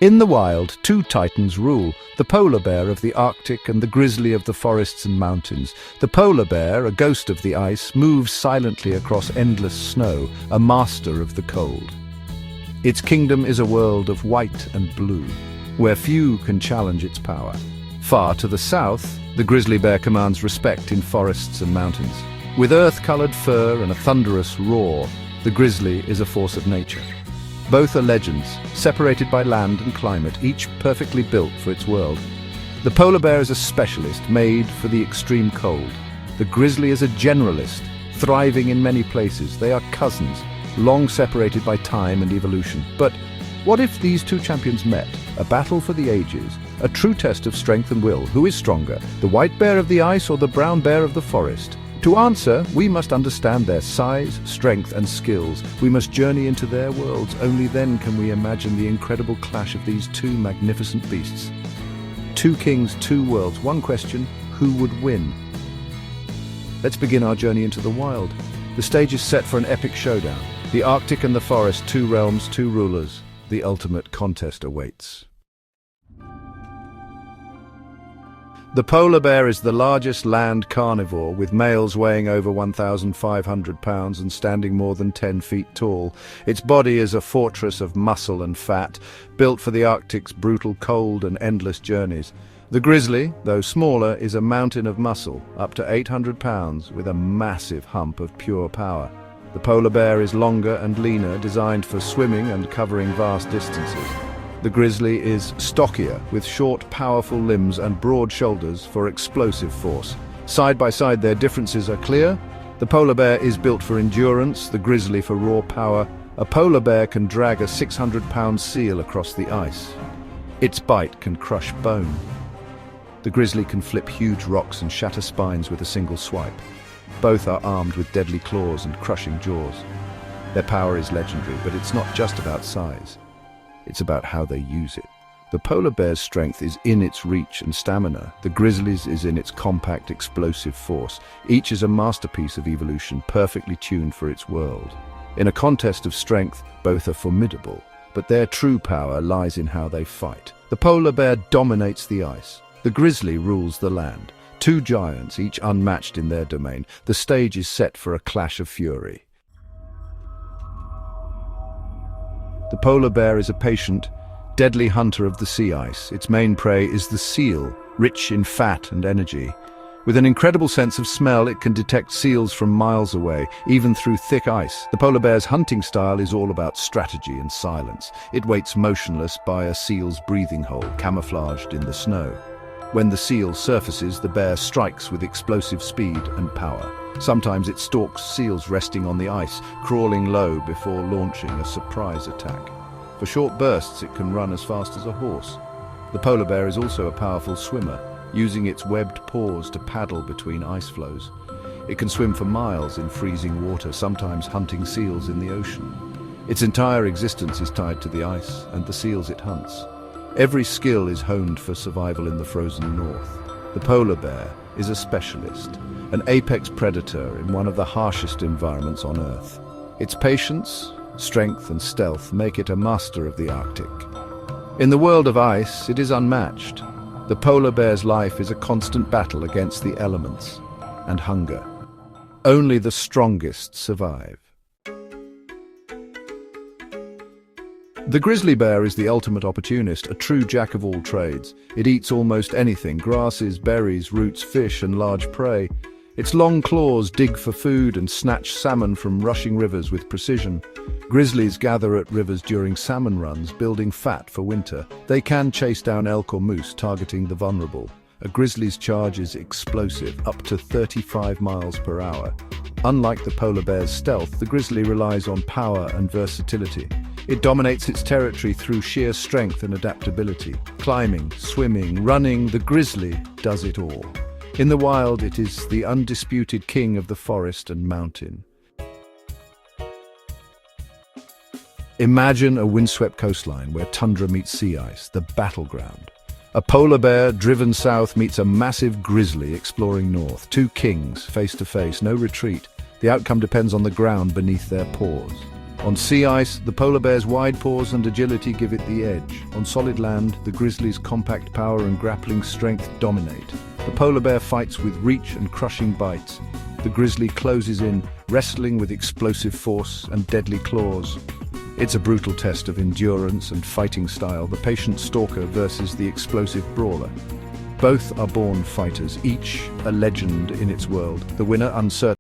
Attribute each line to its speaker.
Speaker 1: In the wild, two titans rule, the polar bear of the Arctic and the grizzly of the forests and mountains. The polar bear, a ghost of the ice, moves silently across endless snow, a master of the cold. Its kingdom is a world of white and blue, where few can challenge its power. Far to the south, the grizzly bear commands respect in forests and mountains. With earth-colored fur and a thunderous roar, the grizzly is a force of nature. Both are legends, separated by land and climate, each perfectly built for its world. The polar bear is a specialist, made for the extreme cold. The grizzly is a generalist, thriving in many places. They are cousins, long separated by time and evolution. But what if these two champions met? A battle for the ages, a true test of strength and will. Who is stronger, the white bear of the ice or the brown bear of the forest? To answer, we must understand their size, strength, and skills. We must journey into their worlds. Only then can we imagine the incredible clash of these two magnificent beasts. Two kings, two worlds. One question, who would win? Let's begin our journey into the wild. The stage is set for an epic showdown. The Arctic and the forest, two realms, two rulers. The ultimate contest awaits. The polar bear is the largest land carnivore, with males weighing over 1,500 pounds and standing more than 10 feet tall. Its body is a fortress of muscle and fat, built for the Arctic's brutal cold and endless journeys. The grizzly, though smaller, is a mountain of muscle, up to 800 pounds, with a massive hump of pure power. The polar bear is longer and leaner, designed for swimming and covering vast distances. The grizzly is stockier, with short, powerful limbs and broad shoulders for explosive force. Side by side, their differences are clear. The polar bear is built for endurance, the grizzly for raw power. A polar bear can drag a 600-pound seal across the ice. Its bite can crush bone. The grizzly can flip huge rocks and shatter spines with a single swipe. Both are armed with deadly claws and crushing jaws. Their power is legendary, but it's not just about size. It's about how they use it. The polar bear's strength is in its reach and stamina. The grizzly's is in its compact, explosive force. Each is a masterpiece of evolution, perfectly tuned for its world. In a contest of strength, both are formidable, but their true power lies in how they fight. The polar bear dominates the ice. The grizzly rules the land. Two giants, each unmatched in their domain. The stage is set for a clash of fury. The polar bear is a patient, deadly hunter of the sea ice. Its main prey is the seal, rich in fat and energy. With an incredible sense of smell, it can detect seals from miles away, even through thick ice. The polar bear's hunting style is all about strategy and silence. It waits motionless by a seal's breathing hole, camouflaged in the snow. When the seal surfaces, the bear strikes with explosive speed and power. Sometimes it stalks seals resting on the ice, crawling low before launching a surprise attack. For short bursts, it can run as fast as a horse. The polar bear is also a powerful swimmer, using its webbed paws to paddle between ice floes. It can swim for miles in freezing water, sometimes hunting seals in the ocean. Its entire existence is tied to the ice and the seals it hunts. Every skill is honed for survival in the frozen north. The polar bear is a specialist, an apex predator in one of the harshest environments on Earth. Its patience, strength, and stealth make it a master of the Arctic. In the world of ice, it is unmatched. The polar bear's life is a constant battle against the elements and hunger. Only the strongest survive. The grizzly bear is the ultimate opportunist, a true jack of all trades. It eats almost anything: grasses, berries, roots, fish, and large prey. Its long claws dig for food and snatch salmon from rushing rivers with precision. Grizzlies gather at rivers during salmon runs, building fat for winter. They can chase down elk or moose, targeting the vulnerable. A grizzly's charge is explosive, up to 35 miles per hour. Unlike the polar bear's stealth, the grizzly relies on power and versatility. It dominates its territory through sheer strength and adaptability. Climbing, swimming, running, the grizzly does it all. In the wild, it is the undisputed king of the forest and mountain. Imagine a windswept coastline where tundra meets sea ice, the battleground. A polar bear driven south meets a massive grizzly exploring north. Two kings face to face, no retreat. The outcome depends on the ground beneath their paws. On sea ice, the polar bear's wide paws and agility give it the edge. On solid land, the grizzly's compact power and grappling strength dominate. The polar bear fights with reach and crushing bites. The grizzly closes in, wrestling with explosive force and deadly claws. It's a brutal test of endurance and fighting style, the patient stalker versus the explosive brawler. Both are born fighters, each a legend in its world, the winner uncertain.